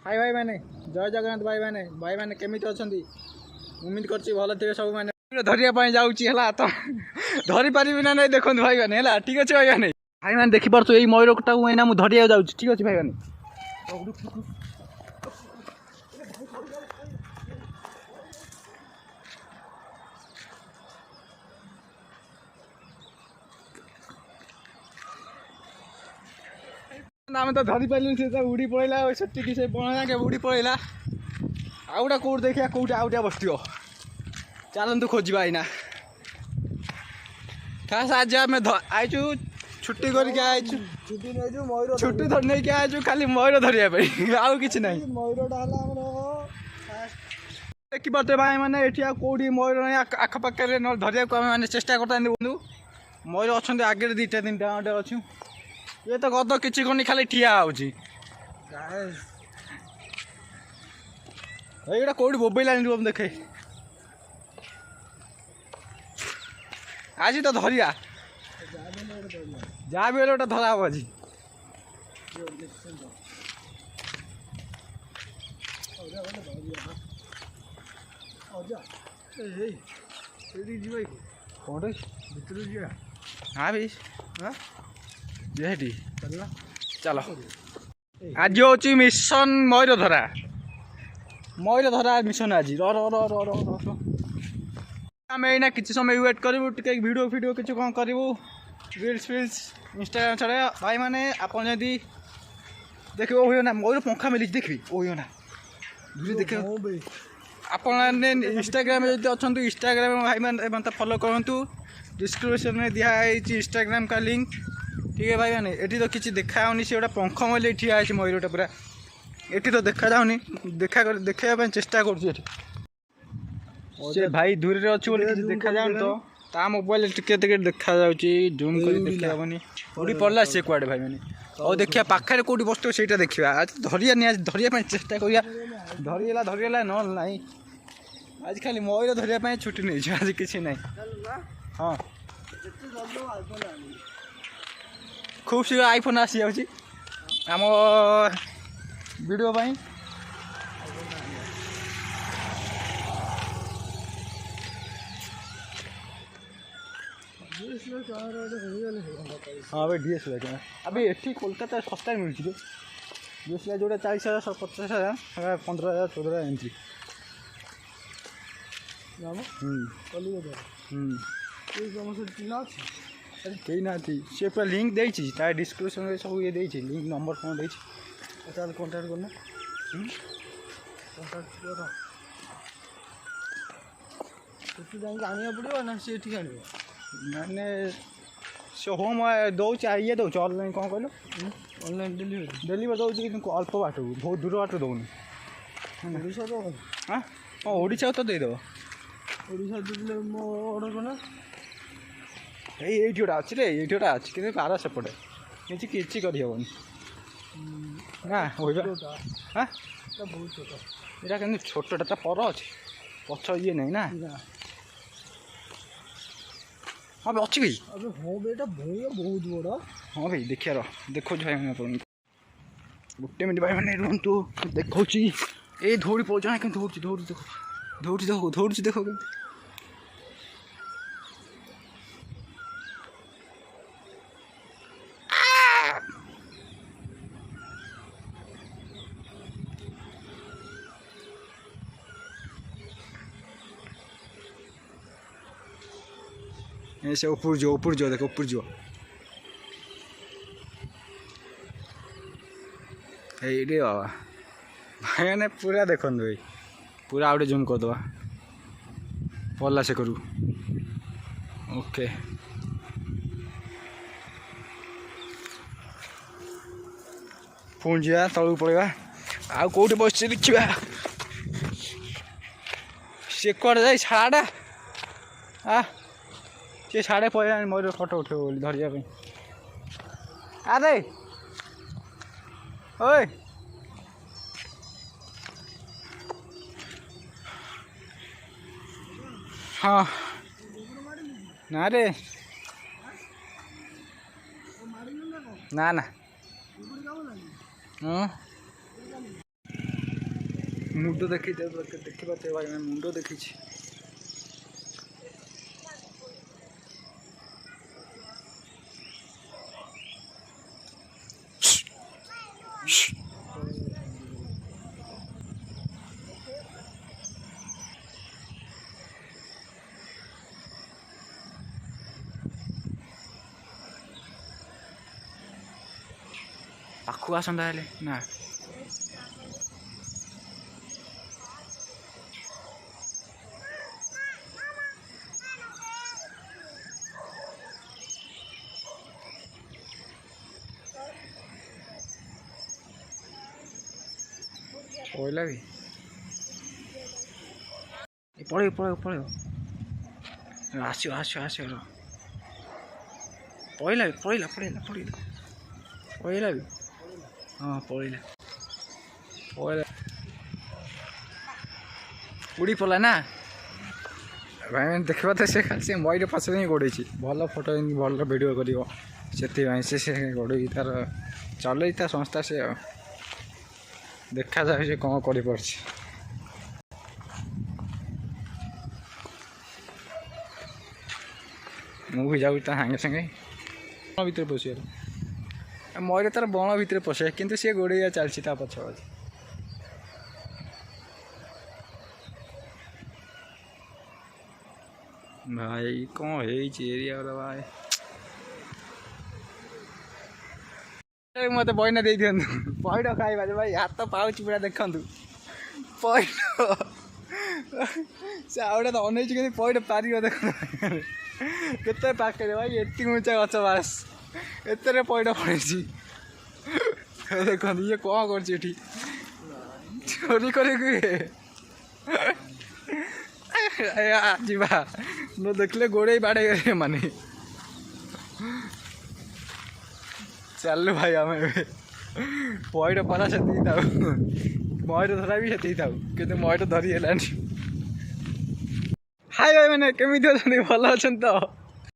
हाय भाई मैंने जय जगन्नाथ भाई मैंने केमिति अछंती उम्मीद करछि भलो थिबे सब मैंने धरिया पई जाउछि हला त धरि पारिबि ना नै देखन भाई मैंने हला ठीक अछि भाई मैंने देखि परछु एई मयूरटा एना मु धरिया जाउछि ठीक अछि भाई मैंने आम तो धरी पारे से उड़ी पड़ा से से बना के उड़ी पड़ा आउटा कौट देखिए कौटा आउटा बस चलतु खोजा आईना खास आज आम आईचु छुट्टी करके आईचु छुट्टी नहीं आईचु खाली मयूर धरिया आउ कि ना देखी पारे भाई मैंने ये कौटी मयूर आखपाखे धरिया मैंने चेष्टा करता बंधु मयूर अच्छा आगे दुटा तीन टा अच्छे ये तो गद किसी करनी खाली ठिया होची एटा कौटी बोबैला देखे आज तो धरिया जहाँ भी गोटे धरा हम आज कौन हाँ भाई हाँ जेठी चलो आज हूँ मिशन मयूर धरा मिशन आज आम एना किसी समय वेट करूँ टे वीडियो किसी कौन करूँ रील्स फिल्स इंस्टाग्राम छड़े भाई मैंने आप देखिए ओ ना मयूर पंखा मिली देखी ओ ना देख आप इंस्टाग्राम जो अच्छा इंस्टाग्राम भाई मैंने फॉलो करूँ डिस्क्रिप्शन में दिखाई इंस्टाग्राम का लिंक ठीक है भाई मैंने ये तो किसी देखाऊनी से गोटा पंख मैं ठिया है मयूरटा पूरा ये तो देखा जाऊनी देखा चेष्टा कर भाई दूर रे अच्छी देखा जाऊनी तो ता मोबाइल टिके देखा जूम कर देखा हेनी उड़ी पड़ा से कुआडे भाई मैंने और देखिए पाखे कौटी बस से देखा आज धरिया चेष्टा करिया धरीगला ना आज खाली मयूर धरिया छुट्टी नहीं आज किसी ना हाँ खूब शीघ्र आईफोन आसी जाऊँगी आम वीडियो पाई हाँ भाई डीएसएलआर क्या अभी ये कोलकाता सस्ता मिलती है डीएसएलआर जो 40,000 50,000 15,000 14,000 एंट्री अरे कहीं ना थी से पूरा लिंक देती डिस्क्रिप्शन में सब ये देती लिंक नंबर फोन देती चल कॉन्टैक्ट करना कॉन्टैक्ट जाएंगे आने पड़ो ना से ठीक आने मैंने से होम दौर ये दौर ऑनलाइन कौन कहल ऑनलाइन डिलीवर दौर कि अल्प बाट बहुत दूर बाट दौनी ओडिशा तो हाँ हाँ ओडिशा तो देदेव ओडिशा देदेले मो ऑर्डर करना ये गोटा अच्छे रे ये गोटा अच्छे कि पार सेपटे किसी करहबन ना हाँ बहुत छोट यहाँ कि छोटा पर अच्छे पछ ये नहीं ना हाँ भाई अच्छी भाई हाँ बेटा बहुत बड़ा हाँ भाई देखिए देखो भाई मैंने गोटे मिनट भाई मैंने रुहतु देखा ये धौड़ी पहुँचा क्या दौड़ी देखो ऐसे ऊपर जो देखो ऊपर जो ये बाबा भाई मैंने पूरा देखो भाई पूरा आउटे जूम कर दवा पल्ला से करू ओके पुणी जा तलू पड़ा आउ कौटे बस देखा से कड़े जाए छाड़ा से साढ़े पड़ा मयूर फटो उठे बोली धरिया अरे ओए हाँ ना रे ना मुंड देखी देखिए भाई मैं मुंड देखी पाखु आसंता हेले ना पड़ेगा भी पड़े पड़े पड़े आसो आसो आसो पड़ेगा भी पड़ेगा पड़ेगा पड़ेगा पड़ेगा भी हाँ पड़ेगा पड़ेगा उड़ी पड़ा ना भाई देखा तो से मईर पछे ही गोड़े भल फोटो भल भिड कर से गोड़े तार चल संस्था से देखा जाए कौन कर मुझे जाऊँ सागे सागे बन भर पशियार मईर तार बन भर पशे कि सी गोड़े चलती पछ भाई कौन एरिया भाई मत बईना दे दिखाँ पैड खाइबा भाई हाथ पाँच पूरा देखु पैड से आउटा तो अन पैड पार देख के पाखे भाई एति ऊँचा गच बास एत पैड पड़े देख ये कौन कर चोरी कर जा न देखले गोड़े बाड़े माने चल भाई आम पैड परा से मईर धरा भी से कि मईर धरी है हाय भाई मैंने केमी भल अच्छा तो